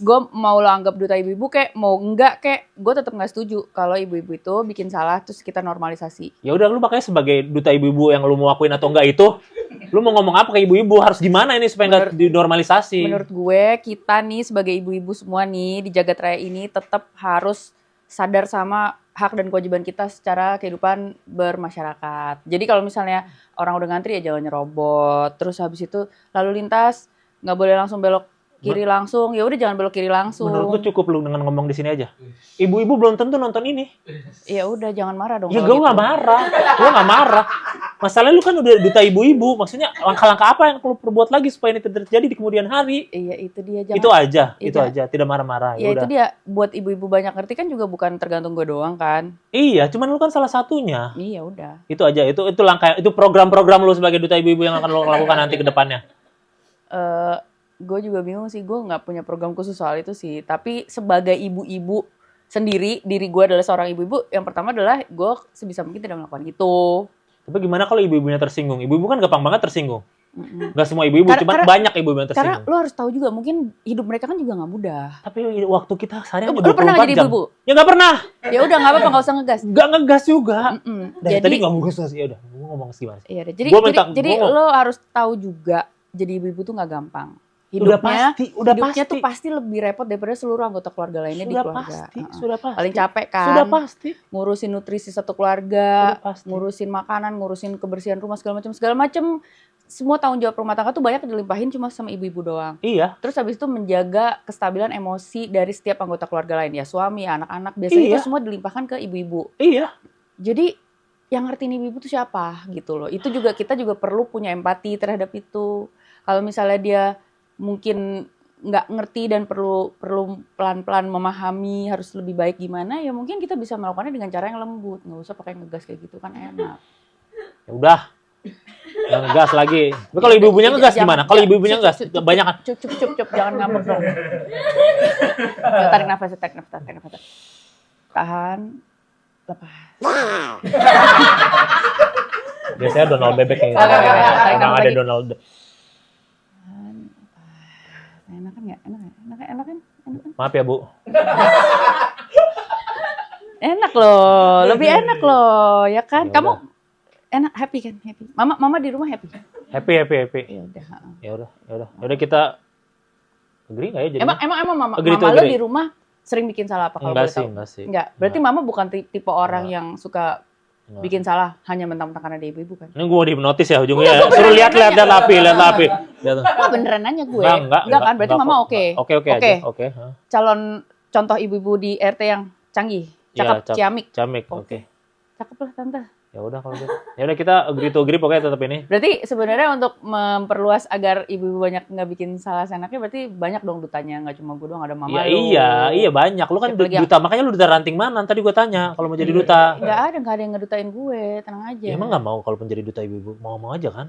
Gue mau lo anggap duta ibu-ibu kek, mau enggak kek, gue tetap nggak setuju kalau ibu-ibu itu bikin salah terus kita normalisasi. Ya udah, lu makanya sebagai duta ibu-ibu yang lu mau akuin atau enggak itu, lu mau ngomong apa ke ibu-ibu, harus gimana ini supaya nggak dinormalisasi? Menurut gue, kita nih sebagai ibu-ibu semua nih di Jagat Raya ini tetap harus sadar sama hak dan kewajiban kita secara kehidupan bermasyarakat. Jadi kalau misalnya orang udah ngantri ya jangan nyerobot. Terus habis itu lalu lintas nggak boleh langsung belok kiri langsung. Ya udah jangan belok kiri langsung. Menurut gue cukup lu dengan ngomong di sini aja. Ibu-ibu belum tentu nonton ini. Ya udah jangan marah dong. Ya gue nggak marah. Gue nggak marah. Masalahnya lu kan udah duta ibu-ibu. Maksudnya langkah-langkah apa yang perlu perbuat lagi supaya ini tidak terjadi di kemudian hari? Iya itu dia. Itu aja. Tidak marah-marah. Ya itu dia. Buat ibu-ibu banyak ngerti kan juga bukan tergantung gue doang kan. Iya, cuman lu kan salah satunya. Iya udah. Itu aja. Itu langkah. Itu program-program lu sebagai duta ibu-ibu yang akan lu lakukan nanti ke depannya. Gue juga bingung sih. Gue nggak punya program khusus soal itu sih. Tapi sebagai ibu-ibu sendiri, diri gue adalah seorang ibu-ibu. Yang pertama adalah gue sebisa mungkin tidak melakukan itu. Tapi gimana kalau ibu-ibunya tersinggung? Ibu-ibu kan gampang banget tersinggung. Gak semua ibu-ibu, cuma banyak ibu-ibu yang tersinggung. Karena lo harus tahu juga, mungkin hidup mereka kan juga gak mudah. Tapi waktu kita sehari Lo pernah gak jadi ibu-ibu? Ya gak pernah. Ya udah gak apa-apa, gak usah ngegas. Gak ngegas juga. Jadi, tadi gak mau ngegas, ya udah. Gue ngomong gimana sih? Iya, jadi lo harus tahu juga, jadi ibu-ibu tuh gak gampang. Hidupnya tuh pasti lebih repot daripada seluruh anggota keluarga lainnya di keluarga. Sudah pasti. Paling capek kan. Sudah pasti. Ngurusin nutrisi satu keluarga, ngurusin makanan, ngurusin kebersihan rumah segala macam. Semua tanggung jawab rumah tangga tuh banyak dilimpahin cuma sama ibu-ibu doang. Iya. Terus habis itu menjaga kestabilan emosi dari setiap anggota keluarga lain, ya suami, anak-anak, biasanya itu semua dilimpahkan ke ibu-ibu. Iya. Jadi yang ngertiin ibu-ibu tuh siapa gitu loh. Itu juga kita juga perlu punya empati terhadap itu. Kalau misalnya dia mungkin nggak ngerti dan perlu pelan-pelan memahami harus lebih baik gimana, ya mungkin kita bisa melakukannya dengan cara yang lembut, nggak usah pakai ngegas kayak gitu kan enak. Ya udah, ngegas lagi. Tapi kalau ibu-ibunya ngegas gimana? Kalau ibu-ibunya ngegas, banyak kan? Cup, jangan ngambek dong. Tarik nafas. Tahan, lepas. Biasanya Donald bebek kayak gitu. Emang ada Donald. Enak kan? Maaf ya, Bu. Enak loh, lebih enak loh, ya kan? Kamu enak, happy kan? Happy. Mama di rumah happy. Happy. Ya udah kita agree nggak ya? Jadi emang mama lo di rumah sering bikin salah apa kalau boleh tahu? Enggak sih. Enggak. Berarti mama bukan tipe orang yang suka bikin salah hanya mentang-mentang karena dia ibu-ibu kan? Ini gue mau dihipnotis ya ujungnya. Suruh lihat api. Kok beneran nanya gue? Enggak kan? Berarti mama oke. Oke. Calon contoh ibu-ibu di RT yang canggih. Cakep, ciamik. Oke. Cakep lah tante. Ya udah kalau gitu. Ya udah kita agree to agree pokoknya tetap ini. Berarti sebenarnya untuk memperluas agar ibu-ibu banyak nggak bikin salah senaknya, berarti banyak dong dutanya, nggak cuma gue doang, ada mama Ya lu. iya banyak. Lu kan Siapa lagi duta, makanya lu duta ranting mana? Tadi gue tanya kalau mau jadi duta. Nggak ada yang ngedutain gue, tenang aja. Ya, emang nggak mau kalau menjadi duta ibu-ibu? Mau aja kan?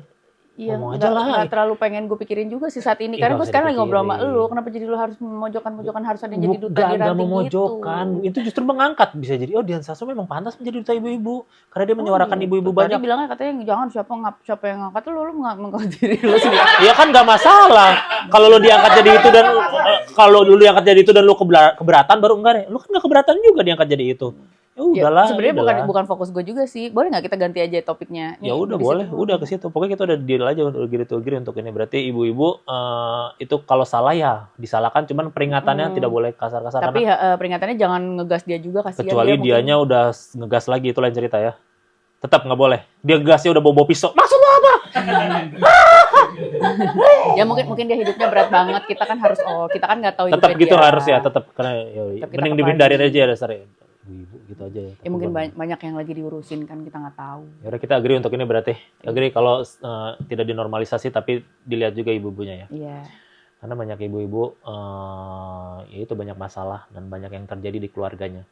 Iya, Ngomong aja lah. nggak terlalu pengen gue pikirin juga sih saat ini. Iya, Karena nggak gue usah sekarang lagi ngobrol sama dipikirin. lu. Kenapa jadi lu harus memojokkan harus ada yang jadi duta di Nggak ranting memojokkan. gitu. Itu justru mengangkat. Bisa jadi, Dian Sastro memang pantas menjadi duta ibu-ibu. Karena dia menyuarakan gitu. ibu-ibu Tadi banyak. bilangnya katanya jangan siapa yang ngangkat lu mengangkat diri lu sendiri. Iya kan nggak masalah. Kalau lu diangkat jadi itu dan kalau lu diangkat jadi itu dan lu keberatan baru enggak deh. Lu kan nggak keberatan juga diangkat jadi itu. Ya udahlah. Sebenarnya bukan fokus gue juga sih. Boleh nggak kita ganti aja topiknya? Ya udah boleh, udah ke situ. Pokoknya kita udah deal aja gitu untuk ini. Berarti ibu-ibu itu kalau salah ya disalahkan, cuman peringatannya tidak boleh kasar-kasar. Tapi peringatannya jangan ngegas dia juga, kasihan. Kecuali dianya udah ngegas lagi, itu lain cerita ya. Tetap nggak boleh. Dia gasnya udah bawa pisau. Maksud lo apa? Ya mungkin dia hidupnya berat banget. Kita kan nggak tahu Tetap hidupnya gitu dia. harus ya, tetap karena mending dihindarin aja ya dasarnya. Ibu gitu aja ya. Ya mungkin banyak yang lagi diurusin kan, kita nggak tahu. Ya udah kita agree untuk ini berarti. Agree kalau tidak dinormalisasi tapi dilihat juga ibu-ibunya ya. Iya. Karena banyak ibu-ibu ya itu banyak masalah dan banyak yang terjadi di keluarganya.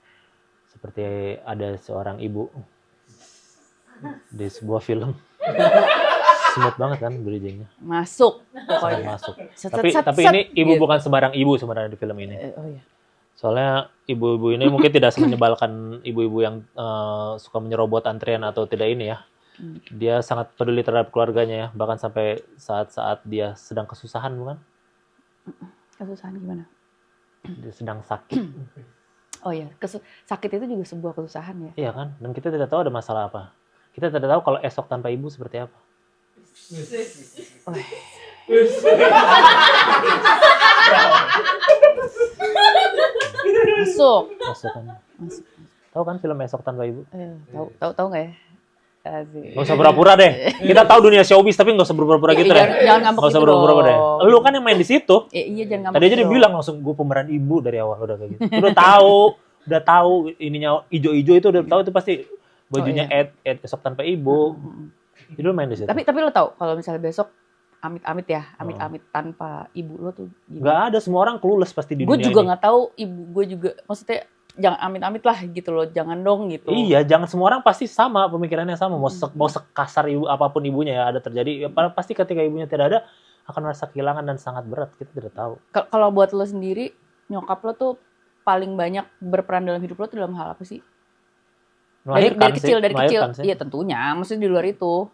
Seperti ada seorang ibu di sebuah film. Smooth banget kan bridging-nya. Masuk pokoknya. Masuk. Tapi ini ibu bukan sembarang ibu sebenarnya di film ini. Oh iya. Soalnya ibu-ibu ini mungkin tidak semenyebalkan ibu-ibu yang suka menyerobot antrian atau tidak ini ya. Dia sangat peduli terhadap keluarganya ya. Bahkan sampai saat-saat dia sedang kesusahan bukan? Kesusahan gimana? Dia sedang sakit. Oh iya, sakit itu juga sebuah kesusahan ya. Iya kan? Dan kita tidak tahu ada masalah apa. Kita tidak tahu kalau esok tanpa ibu seperti apa. Masuk kan? Tahu kan film Esok Tanpa Ibu? Tahu nggak ya? Asik. Nggak usah pura-pura deh. Kita tahu dunia showbiz tapi nggak usah pura-pura gitu deh. Jangan ngambek nggak usah gitu pura-pura dong. deh. Lu kan yang main di situ. Iya jangan ngambek. Tadi aja dia bilang langsung gue pemeran ibu dari awal udah kayak gitu. Udah tahu ininya ijo-ijo itu udah tahu itu pasti bajunya Esok Tanpa Ibu. Jadi lu main di situ. Tapi lo tahu kalau misalnya besok amit-amit tanpa ibu lo tuh gimana? Nggak ada, semua orang clueless pasti di dunia ini. Gue juga nggak tahu, ibu gue juga, maksudnya jangan amit-amit lah gitu loh, jangan dong gitu. Iya, jangan semua orang pasti sama pemikirannya sama, mau sekasar ibu apapun ibunya ya ada terjadi, ya, pasti ketika ibunya tidak ada akan merasa kehilangan dan sangat berat, kita tidak tahu. Kalau buat lo sendiri, nyokap lo tuh paling banyak berperan dalam hidup lo tuh dalam hal apa sih? Dari kecil, iya tentunya, maksudnya di luar itu,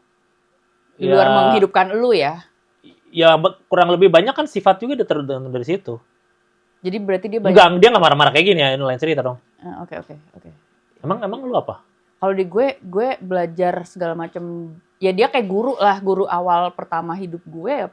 di luar menghidupkan lo ya. Ya kurang lebih banyak kan sifat juga dari situ. Jadi berarti dia banyak. Dia nggak marah-marah kayak gini ya, ini lain cerita dong. Oke. Emang lu apa? Kalau di gue belajar segala macam. Ya dia kayak guru awal pertama hidup gue.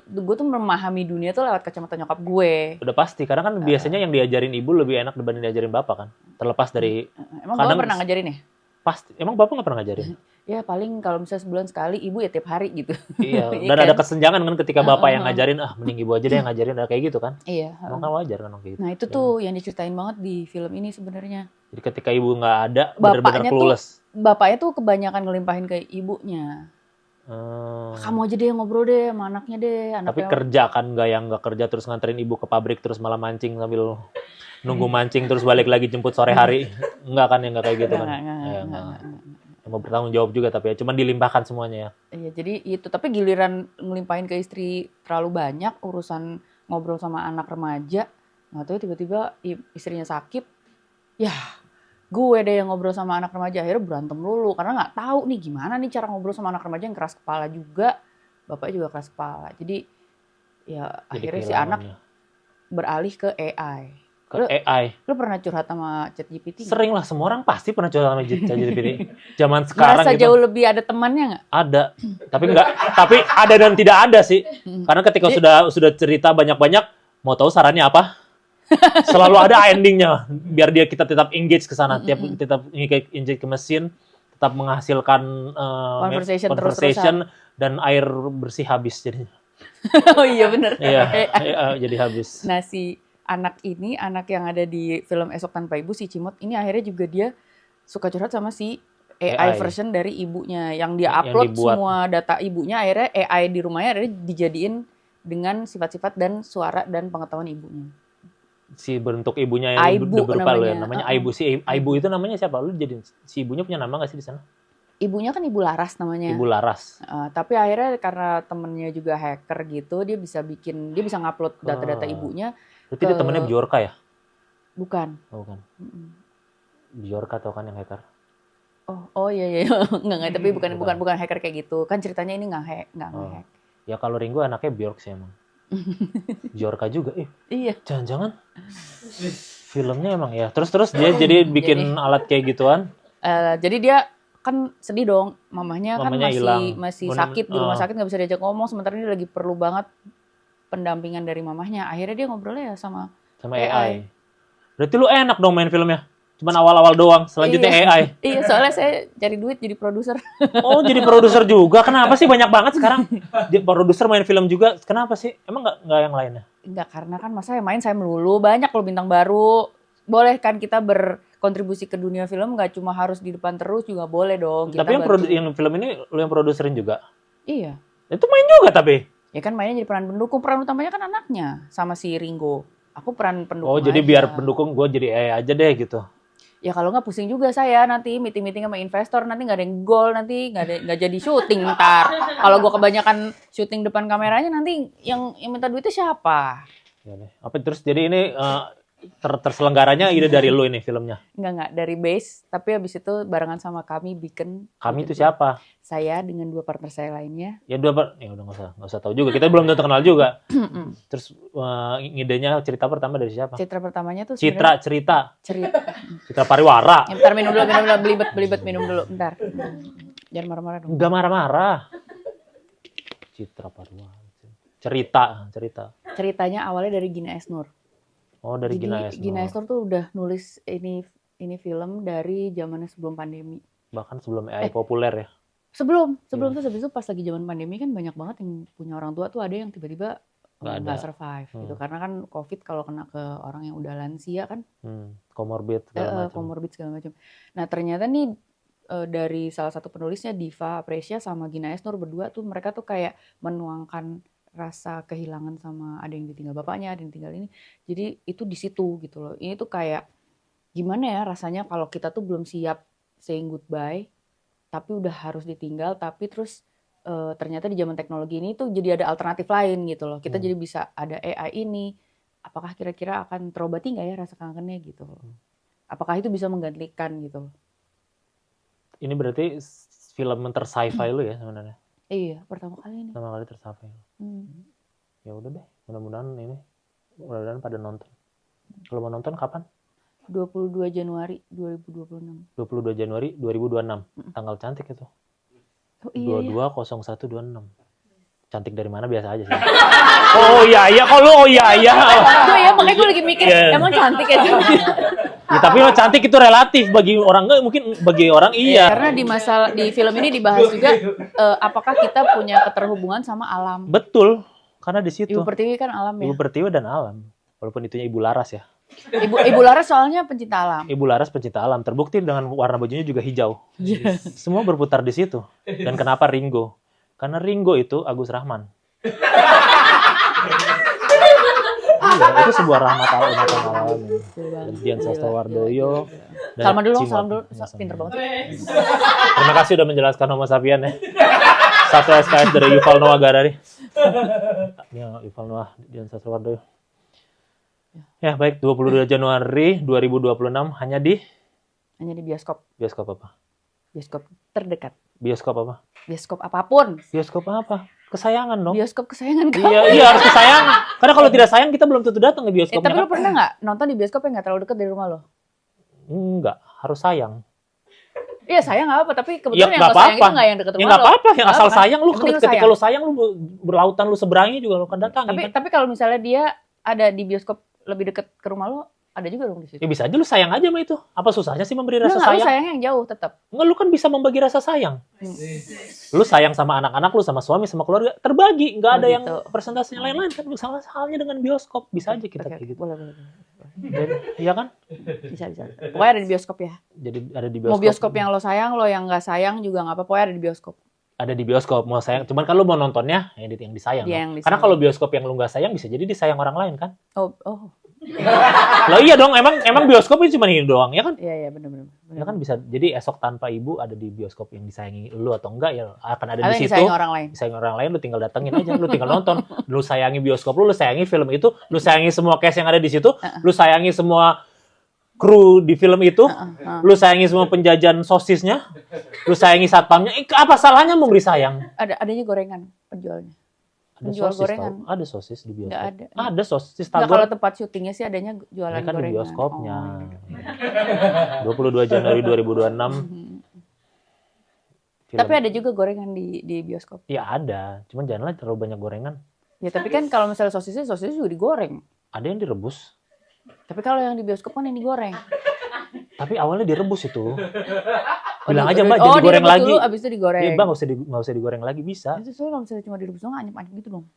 Gue tuh memahami dunia tuh lewat kacamata nyokap gue. Udah pasti, karena kan biasanya yang diajarin ibu lebih enak dibanding diajarin bapak kan. Terlepas dari. Emang bapak pernah ngajarin ya? Pasti. Emang bapak nggak pernah ngajarin? Ya paling kalau misalnya sebulan sekali, ibu ya tiap hari gitu. Iya, dan ada kesenjangan kan ketika bapak yang ngajarin, mending ibu aja deh yang ngajarin, ada kayak gitu kan. Iya. Emang kan wajar kan kayak gitu. Nah itu tuh yang diceritain banget di film ini sebenarnya. Jadi ketika ibu nggak ada, benar-benar clueless. Bapaknya tuh kebanyakan ngelimpahin ke ibunya. Kamu aja deh ngobrol deh sama anaknya deh. Tapi kerja kan, nggak kerja terus nganterin ibu ke pabrik terus malah mancing sambil nunggu mancing terus balik lagi jemput sore hari. Enggak kan, ya nggak kayak gitu kan. Mau bertanggung jawab juga tapi ya cuman dilimpahkan semuanya ya. Iya, jadi itu tapi giliran ngelimpahin ke istri terlalu banyak urusan ngobrol sama anak remaja, nggak tahu tiba-tiba istrinya sakit. Ya, gue deh yang ngobrol sama anak remaja, akhirnya berantem dulu karena nggak tahu nih gimana nih cara ngobrol sama anak remaja yang keras kepala juga, bapaknya juga keras kepala. Jadi akhirnya si anak beralih ke AI. Lu pernah curhat sama ChatGPT? Sering lah, semua orang pasti pernah curhat sama ChatGPT. Zaman sekarang merasa jauh lebih ada temannya nggak? Ada, tapi ada dan tidak ada sih. Karena ketika sudah cerita banyak-banyak, mau tahu sarannya apa? Selalu ada endingnya, biar kita tetap engage ke sana, tetap engage ke mesin, tetap menghasilkan conversation dan air bersih habis jadinya. Oh iya benar. Iya, jadi habis. Nah anak yang ada di film Esok Tanpa Ibu, si Cimot ini akhirnya juga dia suka curhat sama si AI version dari ibunya yang dia upload semua data ibunya, akhirnya AI di rumahnya akhirnya dijadiin dengan sifat-sifat dan suara dan pengetahuan ibunya. Si bentuk ibunya yang berupa lo ya, namanya Aibu. Si Aibu itu namanya siapa? Lu jadi si ibunya punya nama nggak sih di sana? Ibunya kan Ibu Laras namanya. Ibu Laras. Tapi akhirnya karena temennya juga hacker gitu, dia bisa ngupload data-data ibunya. Berarti dia temennya Bjorka ya? Bukan. Oh, bukan. Bjorka tau kan yang hacker? Oh iya nggak tapi bukan hacker kayak gitu. Kan ceritanya ini nggak nge-hack. Ya kalau Ringo anaknya Bjork sih emang. Bjorka juga, iya. Jangan-jangan filmnya emang ya. Terus dia jadi bikin alat kayak gituan. Jadi dia kan sedih dong, mamahnya kan masih sakit di rumah sakit, nggak bisa diajak ngomong. Sementara dia lagi perlu banget pendampingan dari mamahnya. Akhirnya dia ngobrolnya ya sama AI. Berarti lu enak dong main filmnya. Cuman awal-awal doang, selanjutnya AI. Iya, soalnya saya cari duit jadi produser. Oh, jadi produser juga. Kenapa sih banyak banget sekarang? Produser main film juga. Kenapa sih? Emang nggak yang lainnya? Enggak, karena kan masa yang main saya melulu. Banyak loh bintang baru. Boleh kan kita berkontribusi ke dunia film, nggak cuma harus di depan terus, juga boleh dong. Tapi yang film ini lu yang produserin juga? Iya. Itu main juga tapi? Ya kan mainnya jadi peran pendukung. Peran utamanya kan anaknya sama si Ringo. Aku peran pendukung aja. Jadi biar pendukung gue jadi AI aja deh gitu. Ya kalau nggak pusing juga saya nanti meeting sama investor, nanti nggak ada yang goal, nanti nggak jadi syuting ntar. Kalau gue kebanyakan syuting depan kameranya, nanti yang minta duitnya siapa? Ya deh. Apa terus jadi ini terselenggaranya ide dari lu ini filmnya? Enggak, dari base. Tapi habis itu barengan sama kami bikin. Kami itu siapa? Saya dengan 2 partner saya lainnya. Ya udah nggak usah tahu juga. Kita belum tentu kenal juga. Terus idenya cerita pertama dari siapa? Cerita pertamanya tuh cerita Pariwara. Bentar minum dulu, belibet minum dulu, bentar. Jangan marah-marah dong. Enggak marah-marah. Citra Pariwara. Cerita. Ceritanya awalnya dari Gina Esnur. Oh, dari Gina Esnur. Gina Esnur tuh udah nulis ini film dari zamannya sebelum pandemi. Bahkan sebelum AI populer ya. Sebelum itu pas lagi zaman pandemi kan banyak banget yang punya orang tua tuh ada yang tiba-tiba nggak survive gitu, karena kan COVID kalau kena ke orang yang udah lansia kan comorbid segala macam. Nah ternyata nih dari salah satu penulisnya Diva Aprecia sama Gina Esnur berdua tuh mereka tuh kayak menuangkan rasa kehilangan sama ada yang ditinggal bapaknya, ada yang tinggal ini. Jadi itu di situ gitu loh. Ini tuh kayak gimana ya rasanya kalau kita tuh belum siap saying goodbye, tapi udah harus ditinggal, tapi terus ternyata di zaman teknologi ini tuh jadi ada alternatif lain gitu loh. Kita jadi bisa ada AI ini. Apakah kira-kira akan terobati nggak ya rasa kangennya gitu loh. Apakah itu bisa menggantikan gitu loh. Ini berarti film ter-sci-fi lu ya sebenarnya? Iya, pertama kali ini. Pertama kali ter-sci-fi. Ya udah deh, mudah-mudahan pada nonton. Kalau mau nonton kapan? 22 Januari 2026. 22 Januari 2026. Tanggal cantik itu. Oh, iya, 220126. Cantik dari mana biasa aja sih. Oh iya, kok lu oh iya. Gue ya makanya gue lagi mikir emang cantik ya. Ya, tapi lo cantik itu relatif bagi orang enggak, mungkin bagi orang iya. Karena di film ini dibahas juga apakah kita punya keterhubungan sama alam. Betul, karena di situ. Ibu Pertiwi kan alam ya. Ibu Pertiwi dan alam. Walaupun itunya Ibu Laras ya. Ibu Laras soalnya pencinta alam. Ibu Laras pencinta alam, terbukti dengan warna bajunya juga hijau. Yes. Semua berputar di situ. Dan kenapa Ringo? Karena Ringo itu Agus Rahman. Iya, itu sebuah rahmat alam. Dian Sastrowardoyo. Salam dulu. Pinter banget. Terima kasih sudah menjelaskan Homo sapien ya. Satu SKS dari Yuval Noah Harari. Ya, Yuval Noah Dian Sastrowardoyo. Ya, baik, 22 Januari 2026 hanya di bioskop. Bioskop apa? Bioskop terdekat. Bioskop apa? Bioskop apapun. Bioskop apa? Kesayangan dong. Bioskop kesayangan kamu. Iya harus kesayang. Karena kalau tidak sayang kita belum tentu datang ke bioskopnya. Tapi lo pernah nggak nonton di bioskop yang nggak terlalu dekat dari rumah lo? Enggak, harus sayang. Iya sayang nggak apa, tapi kebetulan yang lo sayang itu nggak yang dekat rumah lo. Ya nggak apa-apa, yang asal sayang lu ketika lo sayang lu berlautan lu seberangi juga lo kan datangi. Tapi kalau misalnya dia ada di bioskop lebih dekat ke rumah lo, Ada juga dong di situ. Ya bisa aja lu sayang aja sama itu. Apa susahnya sih memberi rasa Enggak, lu sayang? sayangnya yang jauh tetap. Enggak, lu kan bisa membagi rasa sayang. Lu sayang sama anak-anak lu, sama suami, sama keluarga, terbagi. Enggak ada yang persentasenya lain-lain kan. Sama halnya dengan bioskop. Bisa aja kita kayak gitu. Boleh. Iya kan? Bisa. Pokoknya ada di bioskop ya. Jadi ada di bioskop. Mau bioskop yang lo sayang, lo yang nggak sayang juga nggak apa-apa. Pokoknya ada di bioskop. Ada di bioskop, mau sayang. Cuman kalau mau nontonnya yang disayang. Yang Karena kalau bioskop yang lu nggak sayang bisa jadi disayang orang lain kan? Oh. Lah iya dong, emang bioskop itu cuma ini doang, ya kan? Iya, benar. Ya kan bisa. Jadi Esok Tanpa Ibu ada di bioskop yang disayangi lu atau enggak ya akan ada di situ. Disayangi orang lain. Disayangi orang lain, lu tinggal datengin aja, lu tinggal nonton. Lu sayangi bioskop lu sayangi film itu, lu sayangi semua cast yang ada di situ, lu sayangi semua kru di film itu, lu sayangi semua penjajan sosisnya, lu sayangi satpamnya. Apa salahnya memberi sayang? Adanya gorengan penjualnya. Ada Penjual sosis gorengan. tau. Ada sosis di bioskop. Nggak ada. Ada sosis Nggak, tagor. kalau tempat syutingnya sih adanya jualan Ini kan gorengan. di bioskopnya. Oh, 22 Januari 2026. Tapi ada juga gorengan di bioskop. Ya ada, cuman janganlah terlalu banyak gorengan. Ya tapi kan kalau misalnya sosisnya juga digoreng. Ada yang direbus. Tapi kalau yang di bioskop kan yang digoreng. Tapi awalnya direbus itu. Bilang aja Mbak jadi goreng direbus lagi. dulu, abis itu digoreng. Iya Bang, nggak usah digoreng lagi bisa. Itu soalnya kalau misalnya cuma direbus doang anyep-anyep gitu dong.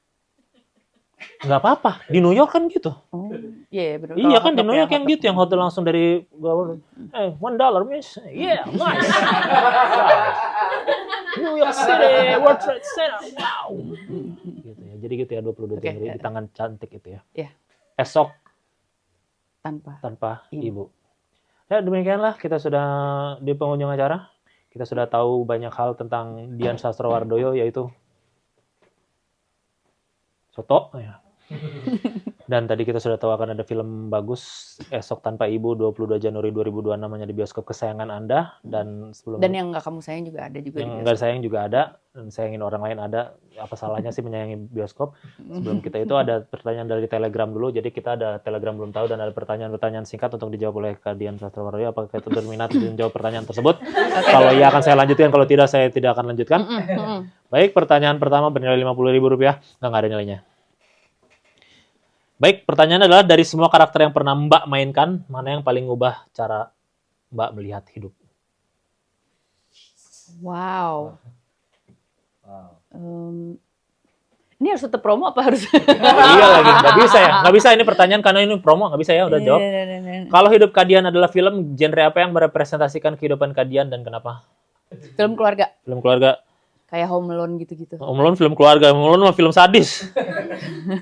Nggak apa-apa. Di New York kan gitu. Oh, iya benar. Iya kan di New York yang gitu, yang hotel langsung dari $1 miss. Yeah, nice. New York City, World Trade Center. Wow. Gitu ya. Jadi gitu ya 22 Januari di tangan cantik itu ya. Iya. Esok tanpa ibu. Ya demikianlah kita sudah di penghujung acara. Kita sudah tahu banyak hal tentang Dian Sastrowardoyo yaitu soto ya. Dan tadi kita sudah tahu akan ada film bagus Esok Tanpa Ibu 22 Januari 2002 namanya di bioskop kesayangan Anda dan yang nggak kamu sayang juga ada juga. Yang nggak sayang juga ada dan sayangin orang lain ada. Apa salahnya sih menyayangi bioskop? Sebelum kita itu ada pertanyaan dari Telegram dulu. Jadi kita ada Telegram belum tahu dan ada pertanyaan singkat untuk dijawab oleh Kak Dian Sastrowardoyo. Apakah itu berminat menjawab pertanyaan tersebut? Kalau iya akan saya lanjutkan, kalau tidak saya tidak akan lanjutkan. Baik, pertanyaan pertama bernilai Rp50.000. Nggak ada nilainya. Baik, pertanyaan adalah dari semua karakter yang pernah Mbak mainkan, mana yang paling ngubah cara Mbak melihat hidup? Wow. Ini harus tetap promo apa harus? Iya lagi, nggak bisa ini pertanyaan karena ini promo, nggak bisa ya, udah jawab. Kalau hidup Kak Dian adalah film, genre apa yang merepresentasikan kehidupan Kak Dian dan kenapa? Film keluarga. Film keluarga. Kayak Home Alone gitu-gitu. Home Alone film keluarga, Home Alone mah film sadis.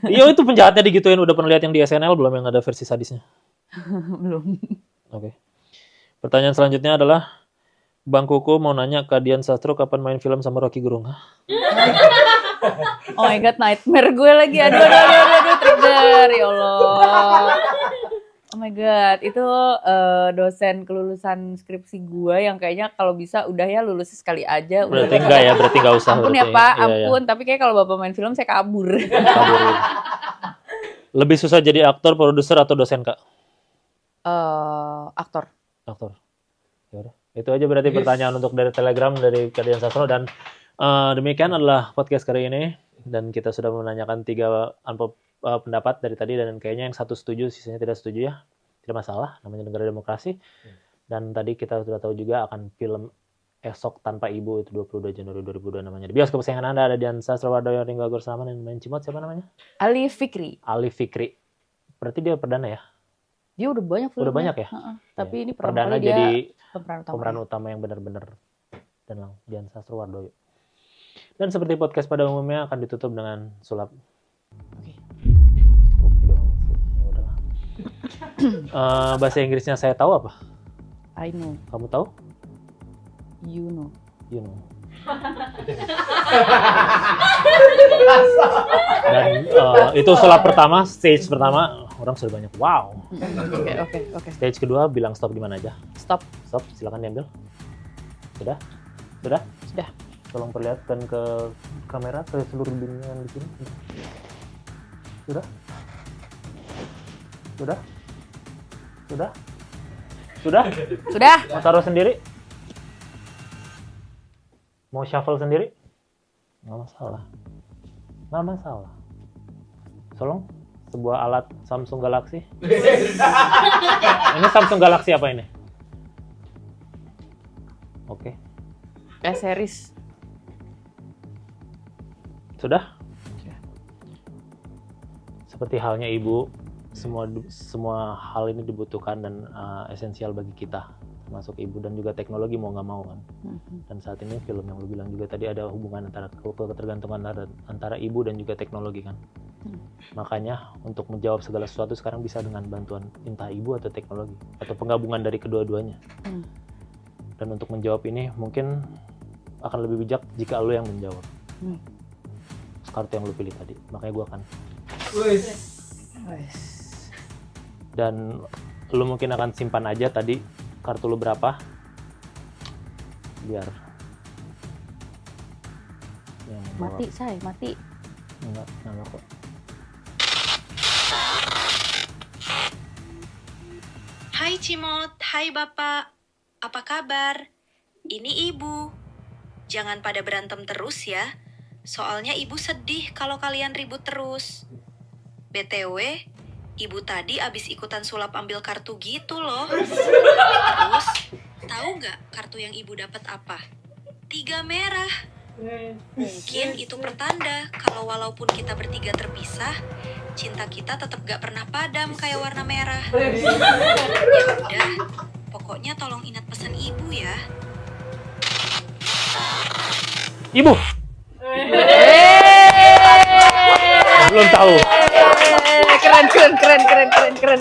Iya itu penjahatnya digituin, udah pernah lihat yang di SNL belum yang ada versi sadisnya? Belum. Oke. Pertanyaan selanjutnya adalah Bang Kuku mau nanya Kak Dian Sastro kapan main film sama Rocky Gerung? Oh my god, nightmare gue lagi. Aduh, trigger. Ya Allah. Oh my god, itu dosen kelulusan skripsi gue yang kayaknya kalau bisa udah ya lulus sekali aja. Berarti enggak ya, berarti enggak usah. Ampun ya Pak, ampun. Tapi kayak kalau Bapak main film saya kabur. Lebih susah jadi aktor, produser atau dosen Kak? Aktor. Ya udah. Itu aja berarti pertanyaan untuk dari Telegram dari Kak Dian Sastro dan demikian adalah podcast kali ini dan kita sudah menanyakan 3 pendapat dari tadi dan kayaknya yang satu setuju, sisanya tidak setuju ya. Tidak masalah, namanya negara demokrasi. Dan tadi kita sudah tahu juga akan film Esok Tanpa Ibu itu 22 Januari 2002 namanya. Di bioskop kesayangan Anda ada Dian Sastrowardoyo, Ringo Agus Rahman dan main Cimot siapa namanya? Ali Fikri. Berarti dia perdana ya? Dia udah banyak filmnya. Udah banyak ya? Tapi ini perdana dia jadi pemeran utama yang benar-benar dan Dian Sastrowardoyo. Dan seperti podcast pada umumnya akan ditutup dengan sulap. Bahasa Inggrisnya saya tahu apa? I know. Kamu tahu? You know. Dan itu sulap pertama, stage pertama orang sudah banyak. Wow. Oke. Stage kedua bilang stop di mana aja? Stop. Silakan diambil. Sudah? Tolong perlihatkan ke kamera ke seluruh dunia di sini. Sudah? Mau taruh sendiri? Mau shuffle sendiri? Nggak masalah. Tolong sebuah alat Samsung Galaxy. Ini Samsung Galaxy apa ini? Oke. S-series. Sudah? Seperti halnya ibu, semua hal ini dibutuhkan dan esensial bagi kita, termasuk ibu dan juga teknologi mau nggak mau kan. Dan saat ini film yang lu bilang juga tadi ada hubungan antara ketergantungan antara ibu dan juga teknologi kan. Makanya untuk menjawab segala sesuatu sekarang bisa dengan bantuan entah ibu atau teknologi atau penggabungan dari kedua-duanya. Dan untuk menjawab ini mungkin akan lebih bijak jika lu yang menjawab. Kartu yang lu pilih tadi, makanya gua akan. Dan lu mungkin akan simpan aja tadi kartu lu berapa biar Mati, say, mati. enggak kok. Hai Cimot, hai Bapak. Apa kabar? Ini Ibu. Jangan pada berantem terus ya. Soalnya Ibu sedih kalau kalian ribut terus. BTW, Ibu tadi abis ikutan sulap ambil kartu gitu loh. Terus, tahu nggak kartu yang Ibu dapat apa? 3 merah. Mungkin itu pertanda kalau walaupun kita bertiga terpisah, cinta kita tetap gak pernah padam kayak warna merah. Ya udah, pokoknya tolong ingat pesan Ibu ya. Ibu. Belum tahu. Keren.